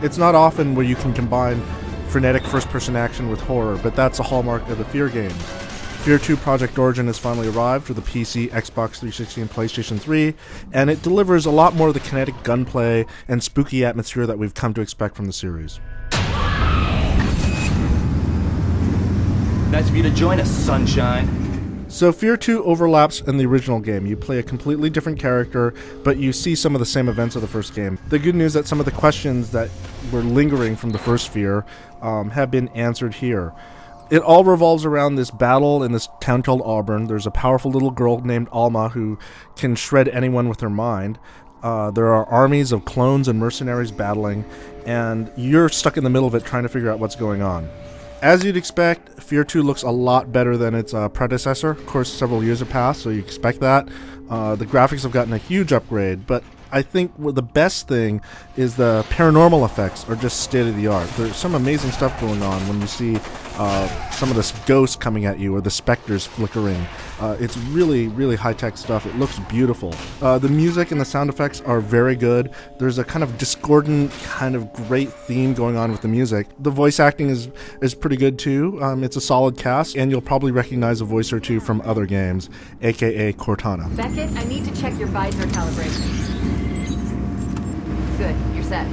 It's not often where you can combine frenetic first-person action with horror, but that's a hallmark of the F.E.A.R. games. F.E.A.R. 2 Project Origin has finally arrived for the PC, Xbox 360, and PlayStation 3, and it delivers a lot more of the kinetic gunplay and spooky atmosphere that we've come to expect from the series. Nice of you to join us, sunshine. So F.E.A.R. 2 overlaps in the original game. You play a completely different character, but you see some of the same events of the first game. The good news is that some of the questions that were lingering from the first F.E.A.R. Have been answered here. It all revolves around this battle in this town called Auburn. There's a powerful little girl named Alma who can shred anyone with her mind. There are armies of clones and mercenaries battling, and you're stuck in the middle of it trying to figure out what's going on. As you'd expect, F.E.A.R. 2 looks a lot better than its predecessor. Of course, several years have passed, so you expect that. The graphics have gotten a huge upgrade, but I think the best thing is the paranormal effects are just state-of-the-art. There's some amazing stuff going on when you see some of this ghosts coming at you or the specters flickering. It's really, really high-tech stuff. It looks beautiful. The music and the sound effects are very good. There's a kind of discordant, kind of great theme going on with the music. The voice acting is pretty good too. It's a solid cast, and you'll probably recognize a voice or two from other games, aka Cortana. Beckett, I need to check your visor calibration. Good, you're set.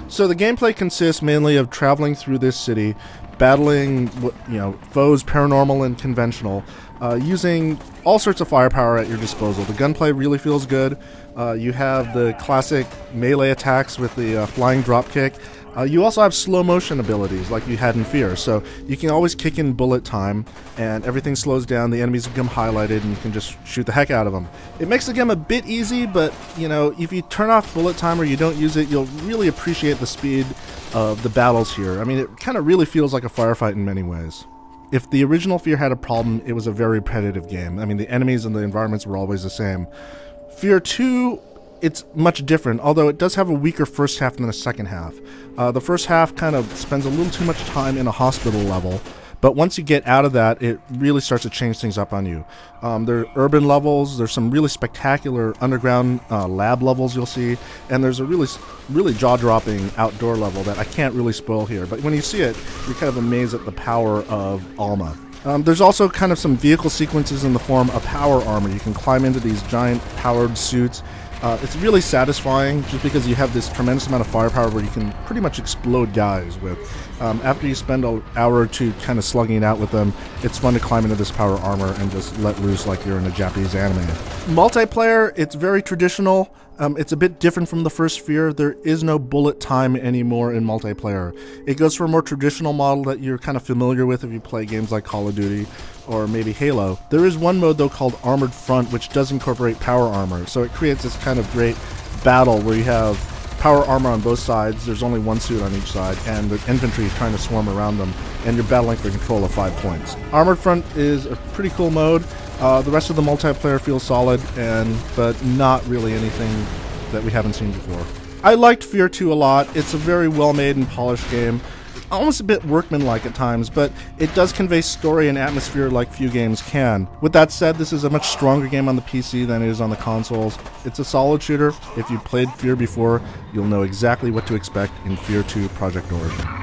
So the gameplay consists mainly of traveling through this city, battling foes, paranormal and conventional, using all sorts of firepower at your disposal. The gunplay really feels good. You have the classic melee attacks with the flying dropkick. You also have slow motion abilities like you had in F.E.A.R. So you can always kick in bullet time and everything slows down, the enemies become highlighted and you can just shoot the heck out of them. It makes the game a bit easy, but if you turn off bullet time or you don't use it, you'll really appreciate the speed of the battles here. I mean, it kind of really feels like a firefight in many ways. If the original F.E.A.R. had a problem, it was a very repetitive game. I mean, the enemies and the environments were always the same. F.E.A.R. 2, it's much different, although it does have a weaker first half than the second half. The first half kind of spends a little too much time in a hospital level, but once you get out of that, it really starts to change things up on you. There are urban levels, there's some really spectacular underground lab levels you'll see, and there's a really jaw-dropping outdoor level that I can't really spoil here, but when you see it, you're kind of amazed at the power of Alma. There's also kind of some vehicle sequences in the form of power armor. You can climb into these giant powered suits. It's really satisfying just because you have this tremendous amount of firepower where you can pretty much explode guys with. After you spend an hour or two kind of slugging it out with them, it's fun to climb into this power armor and just let loose like you're in a Japanese anime. Multiplayer, it's very traditional. It's a bit different from the first F.E.A.R. There is no bullet time anymore in multiplayer. It goes for a more traditional model that you're kind of familiar with if you play games like Call of Duty or maybe Halo. There is one mode though called Armored Front, which does incorporate power armor, so it creates this kind of great battle where you have power armor on both sides, there's only one suit on each side, and the infantry is trying to swarm around them, and you're battling for control of 5 points. Armored Front is a pretty cool mode. The rest of the multiplayer feels solid, but not really anything that we haven't seen before. I liked F.E.A.R. 2 a lot. It's a very well-made and polished game. Almost a bit workmanlike at times, but it does convey story and atmosphere like few games can. With that said, this is a much stronger game on the PC than it is on the consoles. It's a solid shooter. If you've played F.E.A.R. before, you'll know exactly what to expect in F.E.A.R. 2 Project Origin.